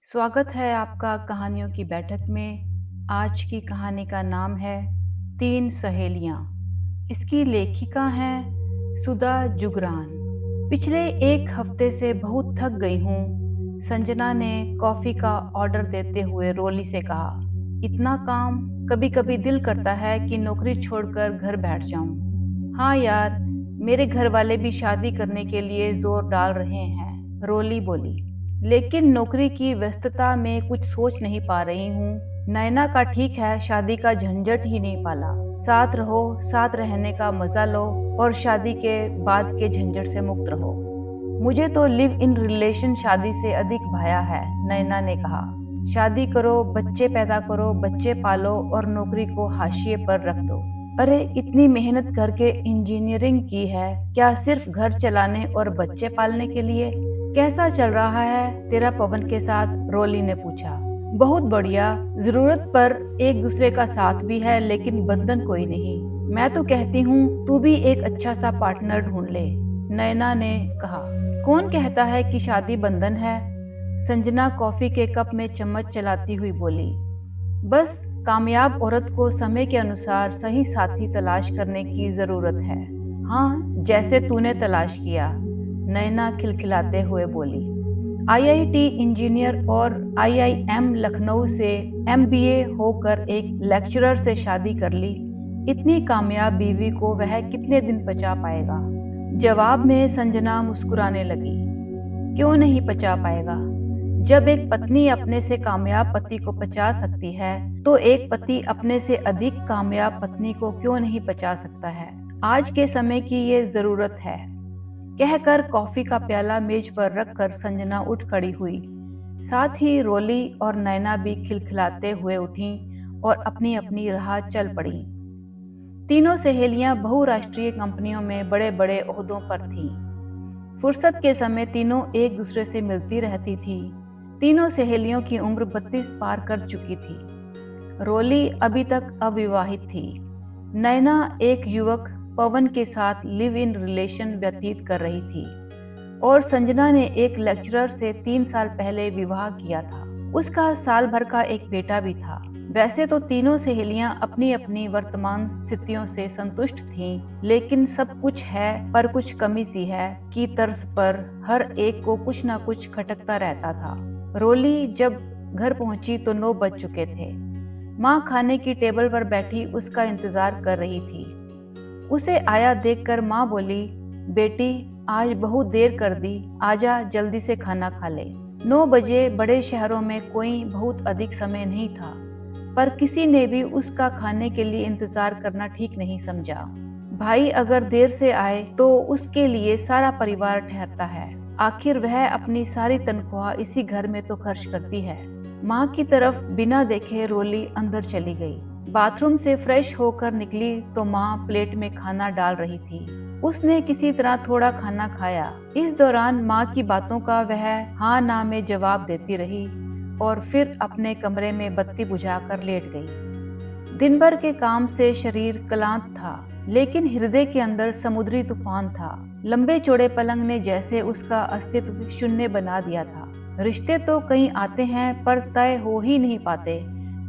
स्वागत है आपका कहानियों की बैठक में। आज की कहानी का नाम है तीन सहेलियां। इसकी लेखिका हैं सुधा जुगरान। पिछले एक हफ्ते से बहुत थक गई हूँ, संजना ने कॉफ़ी का ऑर्डर देते हुए रोली से कहा। इतना काम, कभी कभी दिल करता है कि नौकरी छोड़कर घर बैठ जाऊं। हाँ यार, मेरे घर वाले भी शादी करने के लिए जोर डाल रहे हैं, रोली बोली। लेकिन नौकरी की व्यस्तता में कुछ सोच नहीं पा रही हूँ। नैना का ठीक है, शादी का झंझट ही नहीं पाला। साथ रहो, साथ रहने का मजा लो और शादी के बाद के झंझट से मुक्त रहो। मुझे तो लिव इन रिलेशन शादी से अधिक भाया है, नैना ने कहा। शादी करो, बच्चे पैदा करो, बच्चे पालो और नौकरी को हाशिए पर रख दो। अरे इतनी मेहनत करके इंजीनियरिंग की है, क्या सिर्फ घर चलाने और बच्चे पालने के लिए? कैसा चल रहा है तेरा पवन के साथ? रोली ने पूछा। बहुत बढ़िया, जरूरत पर एक दूसरे का साथ भी है, लेकिन बंधन कोई नहीं। मैं तो कहती हूँ तू भी एक अच्छा सा पार्टनर ढूंढ ले, नैना ने कहा। कौन कहता है कि शादी बंधन है? संजना कॉफी के कप में चम्मच चलाती हुई बोली। बस कामयाब औरत को समय के अनुसार सही साथी तलाश करने की जरूरत है। हाँ, जैसे तूने तलाश किया, नैना खिलखिलाते हुए बोली। आईआईटी इंजीनियर और आईआईएम लखनऊ से एमबीए होकर एक लेक्चरर से शादी कर ली। इतनी कामयाब बीवी को वह कितने दिन पचा पाएगा? जवाब में संजना मुस्कुराने लगी। क्यों नहीं पचा पाएगा? जब एक पत्नी अपने से कामयाब पति को पचा सकती है, तो एक पति अपने से अधिक कामयाब पत्नी को क्यों नहीं पचा सकता है? आज के समय की ये जरूरत है, कहकर कॉफी का प्याला मेज पर रखकर संजना उठ खड़ी हुई। साथ ही रोली और नैना भी खिलखिलाते हुए उठीं और अपनी अपनी राह चल पड़ी। तीनों सहेलियां बहुराष्ट्रीय कंपनियों में बड़े बड़े ओहदों पर थीं। फुर्सत के समय तीनों एक दूसरे से मिलती रहती थी। तीनों सहेलियों की उम्र 32 पार कर चुकी थी। रोली अभी तक अविवाहित थी। नैना एक युवक पवन के साथ लिव इन रिलेशन व्यतीत कर रही थी और संजना ने एक लेक्चरर से 3 साल पहले विवाह किया था। उसका साल भर का एक बेटा भी था। वैसे तो तीनों सहेलियां अपनी अपनी वर्तमान स्थितियों से संतुष्ट थीं, लेकिन सब कुछ है पर कुछ कमी सी है की तर्ज पर हर एक को कुछ न कुछ खटकता रहता था। रोली जब घर पहुंची तो 9 बज चुके थे। माँ खाने की टेबल पर बैठी उसका इंतजार कर रही थी। उसे आया देखकर माँ बोली, बेटी आज बहुत देर कर दी, आजा जल्दी से खाना खा ले। 9 बजे बड़े शहरों में कोई बहुत अधिक समय नहीं था, पर किसी ने भी उसका खाने के लिए इंतजार करना ठीक नहीं समझा। भाई अगर देर से आए तो उसके लिए सारा परिवार ठहरता है। आखिर वह अपनी सारी तनख्वाह इसी घर में तो खर्च करती है। माँ की तरफ बिना देखे रोली अंदर चली गई। बाथरूम से फ्रेश होकर निकली तो माँ प्लेट में खाना डाल रही थी। उसने किसी तरह थोड़ा खाना खाया। इस दौरान माँ की बातों का वह हाँ ना में जवाब देती रही और फिर अपने कमरे में बत्ती बुझाकर लेट गई। दिन भर के काम से शरीर क्लांत था, लेकिन हृदय के अंदर समुद्री तूफान था। लंबे चौड़े पलंग ने जैसे उसका अस्तित्व शून्य बना दिया था। रिश्ते तो कहीं आते हैं पर तय हो ही नहीं पाते,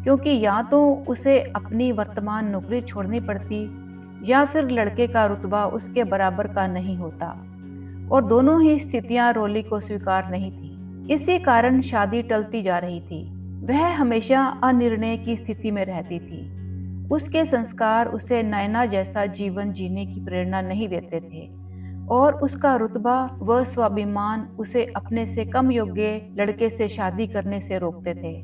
क्योंकि या तो उसे अपनी वर्तमान नौकरी छोड़नी पड़ती या फिर लड़के का रुतबा उसके बराबर का नहीं होता, और दोनों ही स्थितियां रोली को स्वीकार नहीं थी। इसी कारण शादी टलती जा रही थी। वह हमेशा अनिर्णय की स्थिति में रहती थी। उसके संस्कार उसे नैना जैसा जीवन जीने की प्रेरणा नहीं देते थे और उसका रुतबा व स्वाभिमान उसे अपने से कम योग्य लड़के से शादी करने से रोकते थे।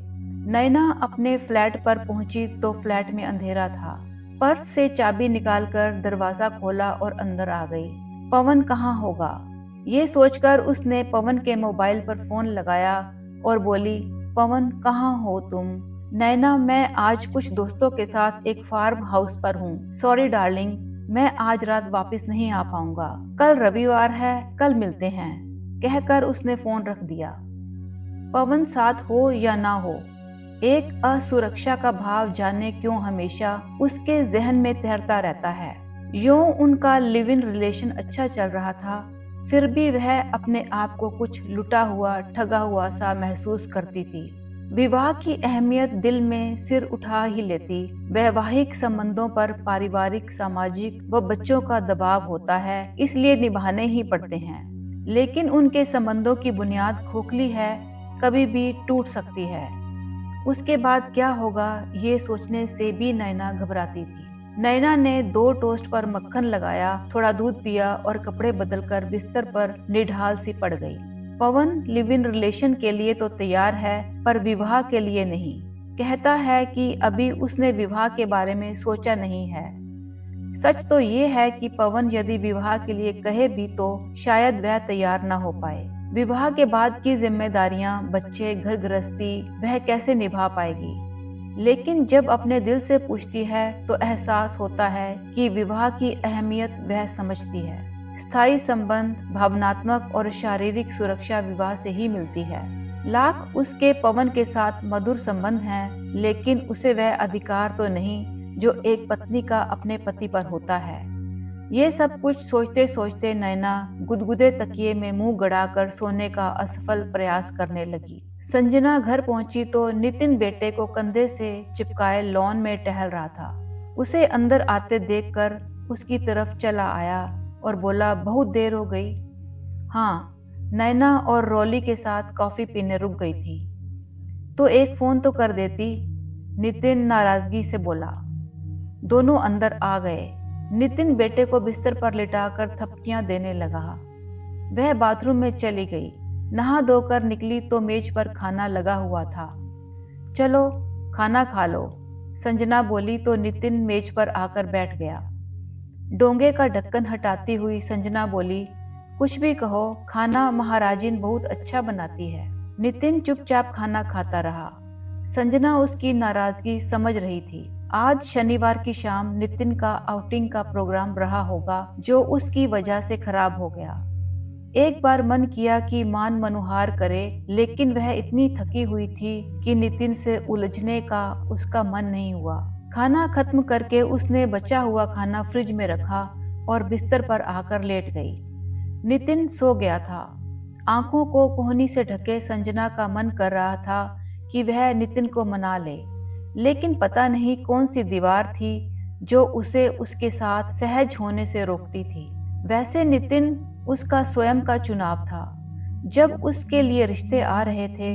नैना अपने फ्लैट पर पहुंची तो फ्लैट में अंधेरा था। पर्स से चाबी निकालकर दरवाजा खोला और अंदर आ गई। पवन कहाँ होगा, ये सोचकर उसने पवन के मोबाइल पर फोन लगाया और बोली, पवन कहाँ हो तुम? नैना, मैं आज कुछ दोस्तों के साथ एक फार्म हाउस पर हूँ। सॉरी डार्लिंग, मैं आज रात वापस नहीं आ पाऊंगा। कल रविवार है, कल मिलते हैं, कहकर उसने फोन रख दिया। पवन साथ हो या ना हो, एक असुरक्षा का भाव जाने क्यों हमेशा उसके जहन में तैरता रहता है। यूं उनका लिव इन रिलेशन अच्छा चल रहा था फिर भी वह अपने आप को कुछ लुटा हुआ, ठगा हुआ सा महसूस करती थी। विवाह की अहमियत दिल में सिर उठा ही लेती। वैवाहिक संबंधों पर पारिवारिक, सामाजिक व बच्चों का दबाव होता है, इसलिए निभाने ही पड़ते हैं। लेकिन उनके संबंधों की बुनियाद खोखली है, कभी भी टूट सकती है। उसके बाद क्या होगा, ये सोचने से भी नैना घबराती थी। नैना ने 2 टोस्ट पर मक्खन लगाया, थोड़ा दूध पिया और कपड़े बदलकर बिस्तर पर निढाल सी पड़ गई। पवन लिव इन रिलेशन के लिए तो तैयार है, पर विवाह के लिए नहीं। कहता है कि अभी उसने विवाह के बारे में सोचा नहीं है। सच तो ये है कि पवन यदि विवाह के लिए कहे भी तो शायद वह तैयार न हो पाए। विवाह के बाद की जिम्मेदारियां, बच्चे, घर गृहस्थी वह कैसे निभा पाएगी। लेकिन जब अपने दिल से पूछती है तो एहसास होता है कि विवाह की अहमियत वह समझती है। स्थायी संबंध, भावनात्मक और शारीरिक सुरक्षा विवाह से ही मिलती है। लाख उसके पवन के साथ मधुर संबंध हैं, लेकिन उसे वह अधिकार तो नहीं जो एक पत्नी का अपने पति पर होता है। ये सब कुछ सोचते सोचते नैना गुदगुदे तकिए में मुंह गड़ाकर सोने का असफल प्रयास करने लगी। संजना घर पहुंची तो नितिन बेटे को कंधे से चिपकाए लॉन में टहल रहा था। उसे अंदर आते देखकर उसकी तरफ चला आया और बोला, बहुत देर हो गई। हाँ, नैना और रॉली के साथ कॉफी पीने रुक गई थी। तो एक फोन तो कर देती, नितिन नाराजगी से बोला। दोनों अंदर आ गए। नितिन बेटे को बिस्तर पर लिटाकर थपकियां देने लगा। वह बाथरूम में चली गई। नहा धोकर निकली तो मेज पर खाना लगा हुआ था। चलो खाना खा लो, संजना बोली तो नितिन मेज पर आकर बैठ गया। डोंगे का ढक्कन हटाती हुई संजना बोली, कुछ भी कहो, खाना महाराजिन बहुत अच्छा बनाती है। नितिन चुपचाप खाना खाता रहा। संजना उसकी नाराजगी समझ रही थी। आज शनिवार की शाम नितिन का आउटिंग का प्रोग्राम रहा होगा जो उसकी वजह से खराब हो गया। एक बार मन किया कि मान मनुहार करे, लेकिन वह इतनी थकी हुई थी कि नितिन से उलझने का उसका मन नहीं हुआ। खाना खत्म करके उसने बचा हुआ खाना फ्रिज में रखा और बिस्तर पर आकर लेट गई। नितिन सो गया था। आंखों को कोहनी से ढके संजना का मन कर रहा था कि वह नितिन को मना ले, लेकिन पता नहीं कौन सी दीवार थी जो उसे उसके साथ सहज होने से रोकती थी। वैसे नितिन उसका स्वयं का चुनाव था। जब उसके लिए रिश्ते आ रहे थे,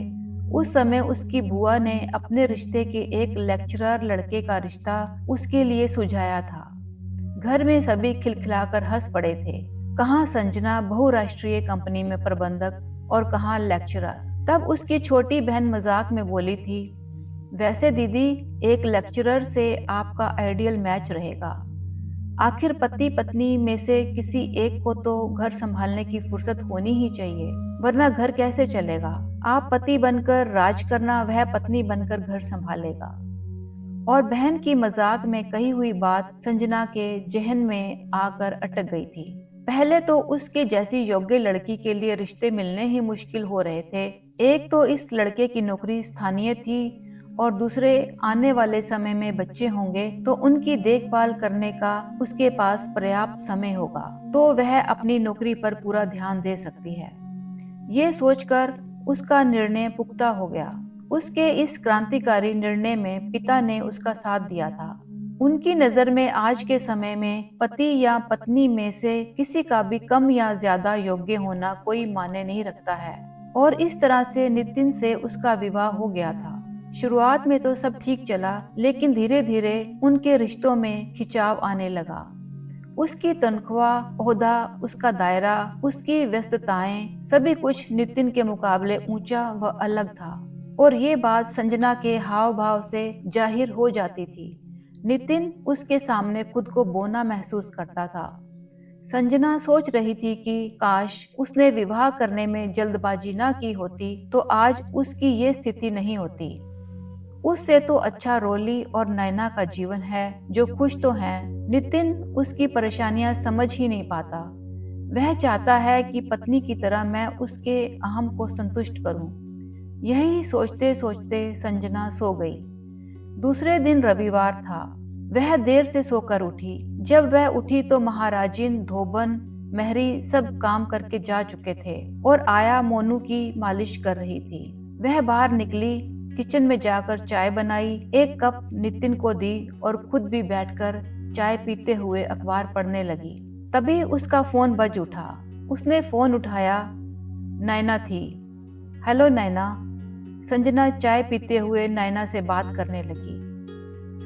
उस समय उसकी बुआ ने अपने रिश्ते के एक लेक्चरर लड़के का रिश्ता उसके लिए सुझाया था। घर में सभी खिलखिलाकर हंस पड़े थे। कहाँ संजना बहुराष्ट्रीय कंपनी में प्रबंधक और कहाँ लेक्चरर। तब उसकी छोटी बहन मजाक में बोली थी, वैसे दीदी एक लेक्चरर से आपका आइडियल मैच रहेगा। आखिर पति पत्नी में से किसी एक को तो घर संभालने की फुर्सत होनी ही चाहिए, वरना घर कैसे चलेगा। आप पति बनकर राज करना, वह पत्नी बनकर घर संभालेगा। और बहन की मजाक में कही हुई बात संजना के जहन में आकर अटक गई थी। पहले तो उसके जैसी योग्य लड़की के लिए रिश्ते मिलने ही मुश्किल हो रहे थे। एक तो इस लड़के की नौकरी स्थानीय थी और दूसरे आने वाले समय में बच्चे होंगे तो उनकी देखभाल करने का उसके पास पर्याप्त समय होगा, तो वह अपनी नौकरी पर पूरा ध्यान दे सकती है। ये सोचकर उसका निर्णय पुख्ता हो गया। उसके इस क्रांतिकारी निर्णय में पिता ने उसका साथ दिया था। उनकी नजर में आज के समय में पति या पत्नी में से किसी का भी कम या ज्यादा योग्य होना कोई मायने नहीं रखता है। और इस तरह से नितिन से उसका विवाह हो गया था। शुरुआत में तो सब ठीक चला, लेकिन धीरे धीरे उनके रिश्तों में खिंचाव आने लगा। उसकी तनख्वाह, ओहदा, उसका दायरा, उसकी व्यस्तताएं, सभी कुछ नितिन के मुकाबले ऊंचा व अलग था। और ये बात संजना के हाव भाव से जाहिर हो जाती थी। नितिन उसके सामने खुद को बौना महसूस करता था। संजना सोच रही थी कि काश उसने विवाह करने में जल्दबाजी ना की होती तो आज उसकी ये स्थिति नहीं होती। उससे तो अच्छा रोली और नैना का जीवन है जो खुश तो हैं। नितिन उसकी परेशानियां समझ ही नहीं पाता। वह चाहता है कि पत्नी की तरह मैं उसके अहम को संतुष्ट करूं। यही सोचते सोचते संजना सो गई। दूसरे दिन रविवार था। वह देर से सोकर उठी। जब वह उठी तो महाराजिन धोबन मेहरी सब काम करके जा चुके थे और आया मोनू की मालिश कर रही थी। वह बाहर निकली, किचन में जाकर चाय बनाई, एक कप नितिन को दी और खुद भी बैठकर चाय पीते हुए अखबार पढ़ने लगी। तभी उसका फोन बज उठा। उसने फोन उठाया। नैना थी। हेलो नैना। संजना चाय पीते हुए नैना से बात करने लगी।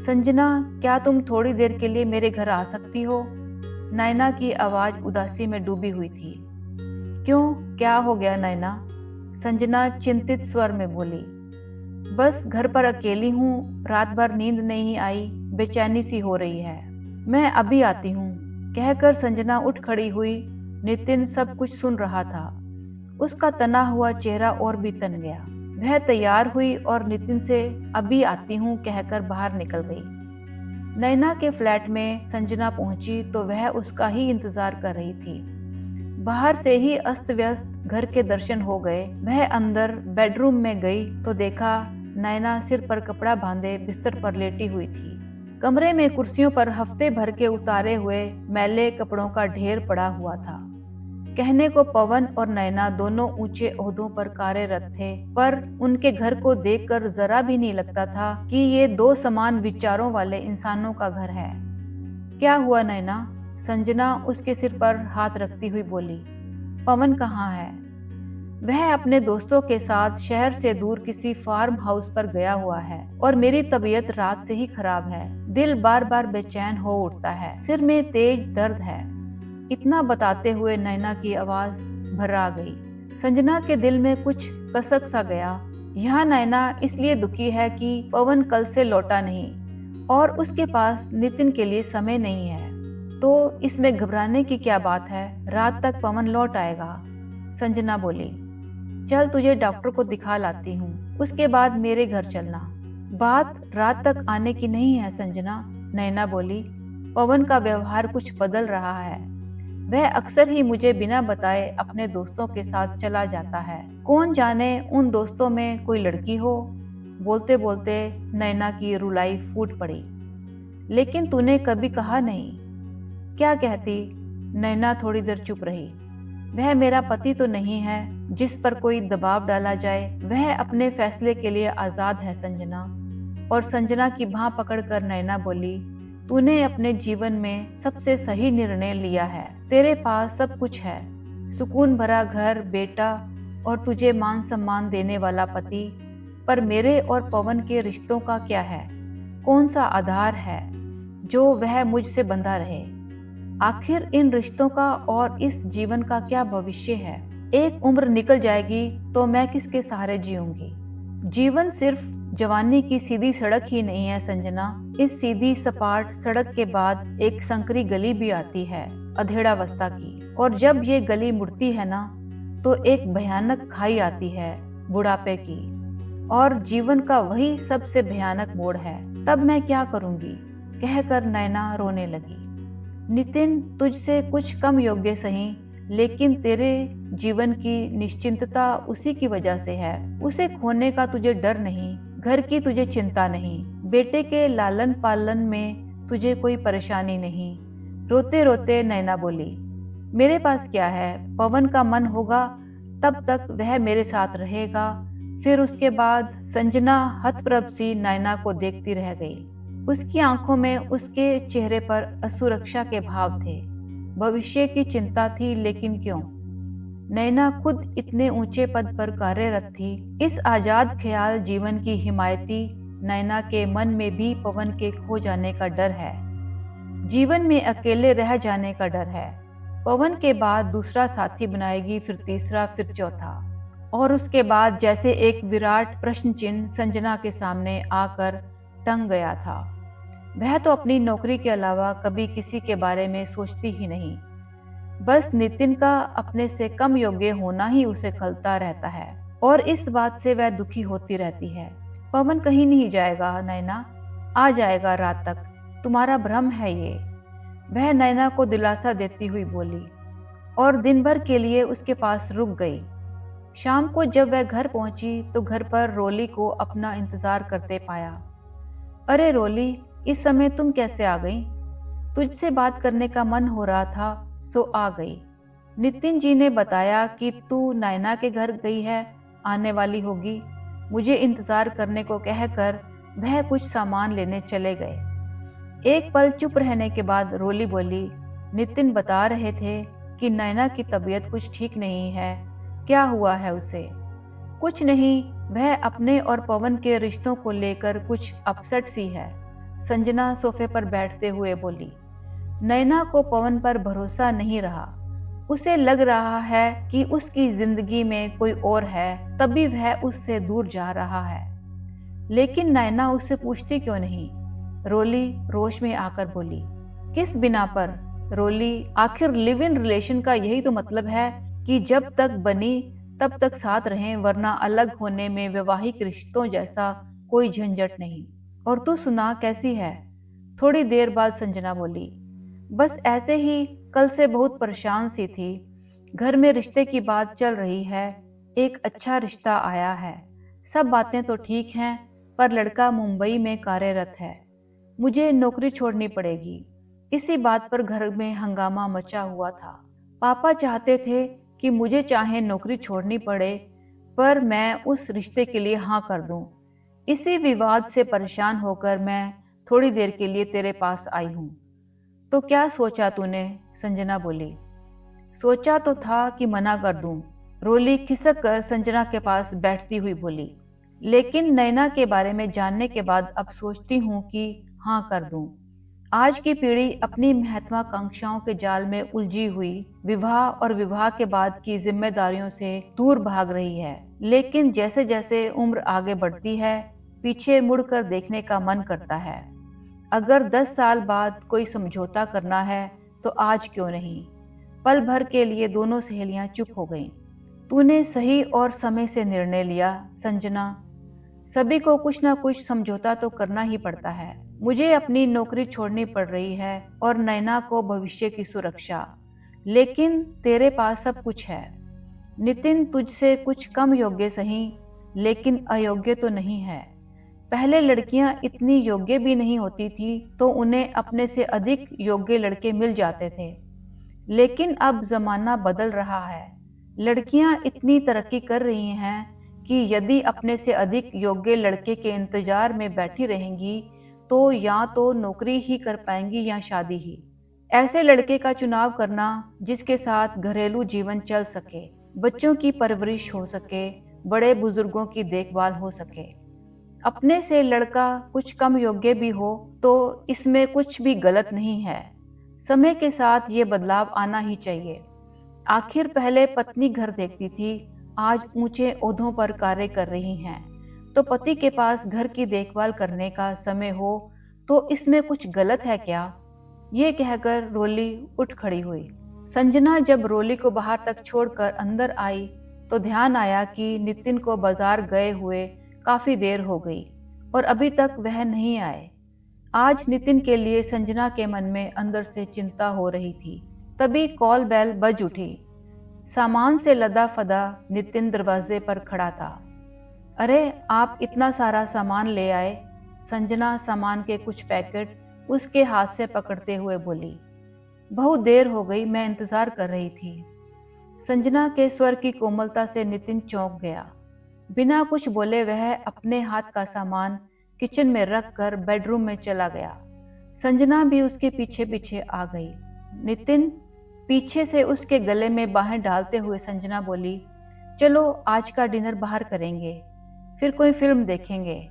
संजना, क्या तुम थोड़ी देर के लिए मेरे घर आ सकती हो? नैना की आवाज उदासी में डूबी हुई थी। क्यों, क्या हो गया नैना? संजना चिंतित स्वर में बोली। बस घर पर अकेली हूँ, रात भर नींद नहीं आई, बेचैनी सी हो रही है। मैं अभी आती हूँ, कहकर संजना उठ खड़ी हुई। नितिन सब कुछ सुन रहा था। उसका तना हुआ चेहरा और भी तन गया। वह तैयार हुई और नितिन से अभी आती हूँ कहकर बाहर निकल गई। नैना के फ्लैट में संजना पहुंची तो वह उसका ही इंतजार कर रही थी। बाहर से ही अस्त व्यस्त घर के दर्शन हो गए। वह अंदर बेडरूम में गई तो देखा नैना सिर पर कपड़ा बांधे बिस्तर पर लेटी हुई थी। कमरे में कुर्सियों पर हफ्ते भर के उतारे हुए मैले कपड़ों का ढेर पड़ा हुआ था। कहने को पवन और नैना दोनों ऊंचे ओहदों पर कार्यरत थे, पर उनके घर को देखकर जरा भी नहीं लगता था कि ये दो समान विचारों वाले इंसानों का घर है। क्या हुआ नैना? संजना उसके सिर पर हाथ रखती हुई बोली। पवन कहाँ है? वह अपने दोस्तों के साथ शहर से दूर किसी फार्म हाउस पर गया हुआ है और मेरी तबीयत रात से ही खराब है। दिल बार बार बेचैन हो उठता है, सिर में तेज दर्द है। इतना बताते हुए नैना की आवाज भर्रा गई। संजना के दिल में कुछ कसक सा गया। यह नैना इसलिए दुखी है कि पवन कल से लौटा नहीं और उसके पास नितिन के लिए समय नहीं है, तो इसमें घबराने की क्या बात है? रात तक पवन लौट आएगा। संजना बोली। चल तुझे डॉक्टर को दिखा लाती हूँ, उसके बाद मेरे घर चलना। बात रात तक आने की नहीं है संजना, नैना बोली। पवन का व्यवहार कुछ बदल रहा है। वह अक्सर ही मुझे बिना बताए अपने दोस्तों के साथ चला जाता है। कौन जाने उन दोस्तों में कोई लड़की हो। बोलते बोलते नैना की रुलाई फूट पड़ी। लेकिन तूने कभी कहा नहीं। क्या कहती? नैना थोड़ी देर चुप रही। वह मेरा पति तो नहीं है जिस पर कोई दबाव डाला जाए। वह अपने फैसले के लिए आजाद है संजना। और संजना की बांह पकड़कर नैना बोली, तूने अपने जीवन में सबसे सही निर्णय लिया है। तेरे पास सब कुछ है, सुकून भरा घर, बेटा और तुझे मान सम्मान देने वाला पति। पर मेरे और पवन के रिश्तों का क्या है? कौन सा आधार है जो वह मुझसे बंधा रहे? आखिर इन रिश्तों का और इस जीवन का क्या भविष्य है? एक उम्र निकल जाएगी तो मैं किसके सहारे जीऊंगी? जीवन सिर्फ जवानी की सीधी सड़क ही नहीं है संजना। इस सीधी सपाट सड़क के बाद एक संकरी गली भी आती है, अधेड़ावस्था की। और जब ये गली मुड़ती है ना, तो एक भयानक खाई आती है, बुढ़ापे की। और जीवन का वही सबसे भयानक मोड़ है। तब मैं क्या करूंगी? कहकर नैना रोने लगी। नितिन तुझसे कुछ कम योग्य सही, लेकिन तेरे जीवन की निश्चिंतता उसी की वजह से है। उसे खोने का तुझे डर नहीं, घर की तुझे चिंता नहीं, बेटे के लालन पालन में तुझे कोई परेशानी नहीं। रोते रोते नैना बोली, मेरे पास क्या है? पवन का मन होगा तब तक वह मेरे साथ रहेगा। फिर उसके बाद संजना हतप्रभ सी नैना को देखती रह गई। उसकी आंखों में, उसके चेहरे पर असुरक्षा के भाव थे, भविष्य की चिंता थी। लेकिन क्यों? नैना खुद इतने ऊंचे पद पर कार्यरत थी। इस आजाद ख्याल जीवन की हिमायती नैना के मन में भी पवन के खो जाने का डर है, जीवन में अकेले रह जाने का डर है। पवन के बाद दूसरा साथी बनाएगी, फिर तीसरा, फिर चौथा, और उसके बाद जैसे एक विराट प्रश्न चिन्ह संजना के सामने आकर टंग गया था। वह तो अपनी नौकरी के अलावा कभी किसी के बारे में सोचती ही नहीं। बस नितिन का अपने से कम योग्य होना ही उसे खलता रहता है और इस बात से वह दुखी होती रहती है। पवन कहीं नहीं जाएगा नैना, आ जाएगा रात तक, तुम्हारा भ्रम है ये। वह नैना को दिलासा देती हुई बोली और दिन भर के लिए उसके पास रुक गई। शाम को जब वह घर पहुंची तो घर पर रोली को अपना इंतजार करते पाया। अरे रोली, इस समय तुम कैसे आ गई? तुझसे बात करने का मन हो रहा था सो आ गई। नितिन जी ने बताया कि तू नैना के घर गई है, आने वाली होगी। मुझे इंतजार करने को कहकर वह कुछ सामान लेने चले गए। एक पल चुप रहने के बाद रोली बोली, नितिन बता रहे थे कि नैना की तबीयत कुछ ठीक नहीं है, क्या हुआ है उसे? कुछ नहीं, वह अपने और पवन के रिश्तों को लेकर कुछ अपसेट सी है, संजना सोफे पर बैठते हुए बोली। नैना को पवन पर भरोसा नहीं रहा। उसे लग रहा है कि उसकी जिंदगी में कोई और है, तभी वह उससे दूर जा रहा है। लेकिन नैना उससे पूछती क्यों नहीं? रोली रोश में आकर बोली। किस बिना पर? रोली, आखिर लिव इन रिलेशन का यही तो मतलब है कि जब तक बनी तब तक साथ रहें, वरना अलग होने में वैवाहिक रिश्तों जैसा कोई झंझट नहीं। और तू सुना, कैसी है? थोड़ी देर बाद संजना बोली, बस ऐसे ही, कल से बहुत परेशान सी थी। घर में रिश्ते की बात चल रही है, एक अच्छा रिश्ता आया है, सब बातें तो ठीक हैं, पर लड़का मुंबई में कार्यरत है, मुझे नौकरी छोड़नी पड़ेगी। इसी बात पर घर में हंगामा मचा हुआ था। पापा चाहते थे कि मुझे चाहे नौकरी छोड़नी पड़े, पर मैं उस रिश्ते के लिए हाँ कर दूं। इसी विवाद से परेशान होकर मैं थोड़ी देर के लिए तेरे पास आई हूँ। तो क्या सोचा तूने? संजना बोली। सोचा तो था कि मना कर दूं, रोली खिसक कर संजना के पास बैठती हुई बोली। लेकिन नैना के बारे में जानने के बाद अब सोचती हूँ कि हाँ कर दूं। आज की पीढ़ी अपनी महत्वाकांक्षाओं के जाल में उलझी हुई विवाह और विवाह के बाद की जिम्मेदारियों से दूर भाग रही है। लेकिन जैसे जैसे उम्र आगे बढ़ती है, पीछे मुड़कर देखने का मन करता है। अगर 10 साल बाद कोई समझौता करना है तो आज क्यों नहीं? पल भर के लिए दोनों सहेलियां चुप हो गईं। तूने सही और समय से निर्णय लिया संजना। सभी को कुछ ना कुछ समझौता तो करना ही पड़ता है। मुझे अपनी नौकरी छोड़नी पड़ रही है और नैना को भविष्य की सुरक्षा, लेकिन तेरे पास सब कुछ है। नितिन तुझसे कुछ कम योग्य सही, लेकिन अयोग्य तो नहीं है। पहले लड़कियां इतनी योग्य भी नहीं होती थी तो उन्हें अपने से अधिक योग्य लड़के मिल जाते थे। लेकिन अब जमाना बदल रहा है। लड़कियां इतनी तरक्की कर रही हैं कि यदि अपने से अधिक योग्य लड़के के इंतजार में बैठी रहेंगी तो या तो नौकरी ही कर पाएंगी या शादी ही। ऐसे लड़के का चुनाव करना जिसके साथ घरेलू जीवन चल सके, बच्चों की परवरिश हो सके, बड़े बुजुर्गों की देखभाल हो सके। अपने से लड़का कुछ कम योग्य भी हो तो इसमें कुछ भी गलत नहीं है। समय के साथ ये बदलाव आना ही चाहिए। आखिर पहले पत्नी घर देखती थी, आज ऊंचे ओहदों पर कार्य कर रही हैं, तो पति के पास घर की देखभाल करने का समय हो तो इसमें कुछ गलत है क्या? ये कहकर रोली उठ खड़ी हुई। संजना जब रोली को बाहर तक छोड़कर अंदर आई तो ध्यान आया कि नितिन को बाजार गए हुए काफी देर हो गई और अभी तक वह नहीं आए। आज नितिन के लिए संजना के मन में अंदर से चिंता हो रही थी। तभी कॉल बेल बज उठी। सामान से लदा फदा नितिन दरवाजे पर खड़ा था। अरे, आप इतना सारा सामान ले आए? संजना सामान के कुछ पैकेट उसके हाथ से पकड़ते हुए बोली। बहुत देर हो गई, मैं इंतजार कर रही थी। संजना के स्वर की कोमलता से नितिन चौंक गया। बिना कुछ बोले वह अपने हाथ का सामान किचन में रख कर बेडरूम में चला गया। संजना भी उसके पीछे पीछे आ गई। नितिन, पीछे से उसके गले में बाहें डालते हुए संजना बोली, चलो आज का डिनर बाहर करेंगे, फिर कोई फिल्म देखेंगे।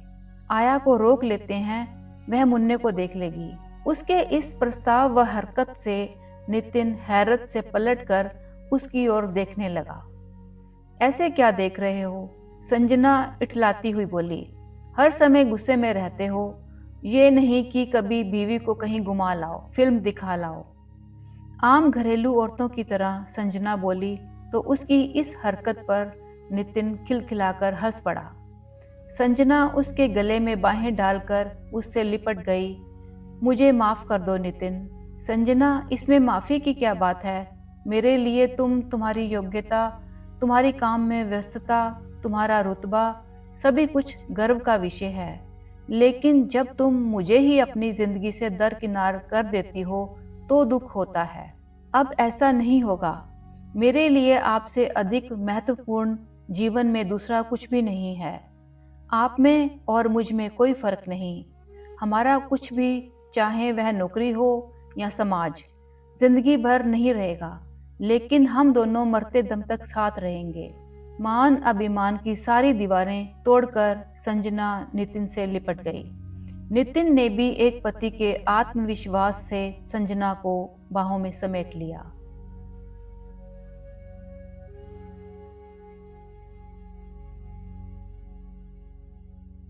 आया को रोक लेते हैं, वह मुन्ने को देख लेगी। उसके इस प्रस्ताव व हरकत से नितिन हैरत से पलटकर उसकी ओर देखने लगा। ऐसे क्या देख रहे हो? संजना इठलाती हुई बोली। हर समय गुस्से में रहते हो, ये नहीं कि कभी बीवी को कहीं घुमा लाओ, फिल्म दिखा लाओ। आम घरेलू औरतों की तरह संजना बोली तो उसकी इस हरकत पर नितिन खिलखिलाकर हंस पड़ा। संजना उसके गले में बाहें डालकर उससे लिपट गई। मुझे माफ कर दो नितिन। संजना, इसमें माफी की क्या बात है? मेरे लिए तुम्हारी योग्यता, तुम्हारी काम में व्यस्तता, तुम्हारा रुतबा, सभी कुछ गर्व का विषय है। लेकिन जब तुम मुझे ही अपनी जिंदगी से दरकिनार कर देती हो तो दुख होता है। अब ऐसा नहीं होगा। मेरे लिए आपसे अधिक महत्वपूर्ण जीवन में दूसरा कुछ भी नहीं है। आप में और मुझ में कोई फर्क नहीं। हमारा कुछ भी, चाहे वह नौकरी हो या समाज, जिंदगी भर नहीं रहेगा, लेकिन हम दोनों मरते दम तक साथ रहेंगे। मान अभिमान की सारी दीवारें तोड़कर संजना नितिन से लिपट गई। नितिन ने भी एक पति के आत्मविश्वास से संजना को बाहों में समेट लिया।